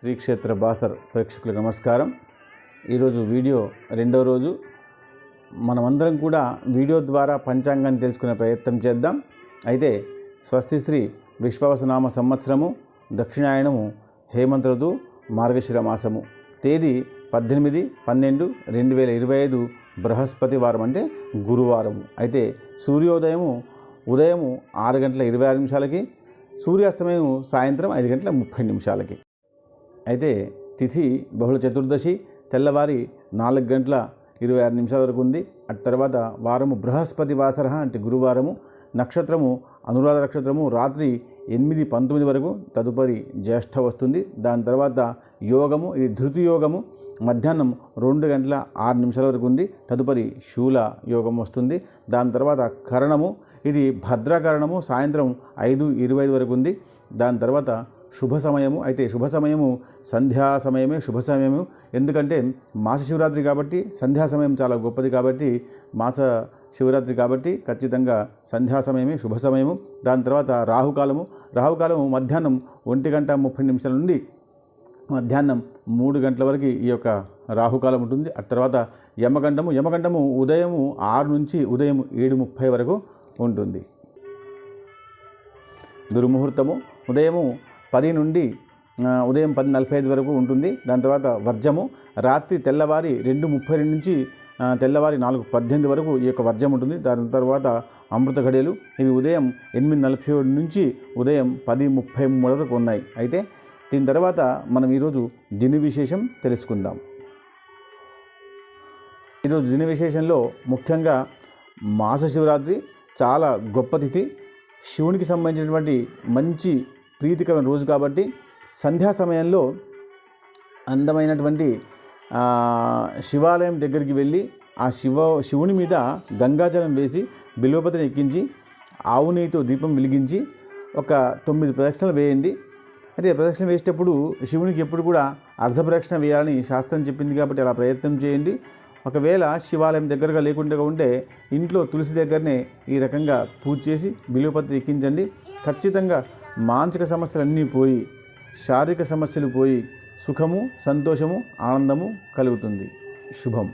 శ్రీక్షేత్ర బాసర్ ప్రేక్షకులకు నమస్కారం. ఈరోజు వీడియో రెండవ రోజు. మనమందరం కూడా వీడియో ద్వారా పంచాంగాన్ని తెలుసుకునే ప్రయత్నం చేద్దాం. అయితే స్వస్తి శ్రీ విశ్వావసనామ సంవత్సరము దక్షిణాయనము హేమంత ఋతువు మార్గశిర మాసము తేదీ 18/12/2025 బృహస్పతి వారం అంటే గురువారము. అయితే సూర్యోదయము ఉదయము 6:26 సూర్యాస్తమయం సాయంత్రం 5:30. అయితే తిథి బహుళ చతుర్దశి తెల్లవారి 4:26 వరకు ఉంది. అటు తర్వాత వారము బృహస్పతి వాసర అంటే గురువారము. నక్షత్రము అనురాధ నక్షత్రము రాత్రి 8:19 వరకు, తదుపరి జ్యేష్ఠ వస్తుంది. దాని తర్వాత యోగము ఇది ధృతి యోగము మధ్యాహ్నం 2:06 వరకు ఉంది. తదుపరి శూల యోగం వస్తుంది. దాని తర్వాత కరణము ఇది భద్రకరణము సాయంత్రం 5:25 వరకు ఉంది. దాని తర్వాత శుభ సమయము. అయితే శుభ సమయము సంధ్యా సమయమే శుభ సమయము. ఎందుకంటే మాస శివరాత్రి కాబట్టి సంధ్యా సమయం చాలా గొప్పది కాబట్టి మాస శివరాత్రి కాబట్టి ఖచ్చితంగా సంధ్యా సమయమే శుభ సమయము. దాని తర్వాత రాహుకాలము మధ్యాహ్నం 1:30 నుండి మధ్యాహ్నం 3 వరకు ఈ యొక్క రాహుకాలం ఉంటుంది. ఆ తర్వాత యమగండము ఉదయం 6 నుంచి ఉదయం 7:30 వరకు ఉంటుంది. దుర్ముహూర్తము ఉదయం 10 నుండి ఉదయం 10:45 వరకు ఉంటుంది. దాని తర్వాత వర్జము రాత్రి తెల్లవారి 2:32 నుంచి తెల్లవారి 4:18 వరకు ఈ యొక్క వర్జం ఉంటుంది. దాని తర్వాత అమృత ఘడియలు ఇవి ఉదయం 8:47 నుంచి ఉదయం 10:33 వరకు ఉన్నాయి. అయితే దీని తర్వాత మనం ఈరోజు దిన విశేషం తెలుసుకుందాం. ఈరోజు దిన విశేషంలో ముఖ్యంగా మాస శివరాత్రి చాలా గొప్ప తిథి, శివునికి సంబంధించినటువంటి మంచి ప్రీతికరమైన రోజు కాబట్టి సంధ్యా సమయంలో అందమైనటువంటి శివాలయం దగ్గరికి వెళ్ళి ఆ శివుని మీద గంగాజలం వేసి బిల్వపత్రిని ఎక్కించి ఆవు నెయ్యితో దీపం వెలిగించి ఒక 9 ప్రదక్షిణలు వేయండి. అయితే ప్రదక్షిణ వేసేటప్పుడు శివునికి ఎప్పుడు కూడా అర్ధ ప్రదక్షిణ వేయాలని శాస్త్రం చెప్పింది కాబట్టి అలా ప్రయత్నం చేయండి. ఒకవేళ శివాలయం దగ్గరగా లేకుండా ఉంటే ఇంట్లో తులసి దగ్గరనే ఈ రకంగా పూజ చేసి బిల్వపత్రి ఎక్కించండి. ఖచ్చితంగా మానసిక సమస్యలన్నీ పోయి శారీరక సమస్యలు పోయి సుఖము సంతోషము ఆనందము కలుగుతుంది. శుభం.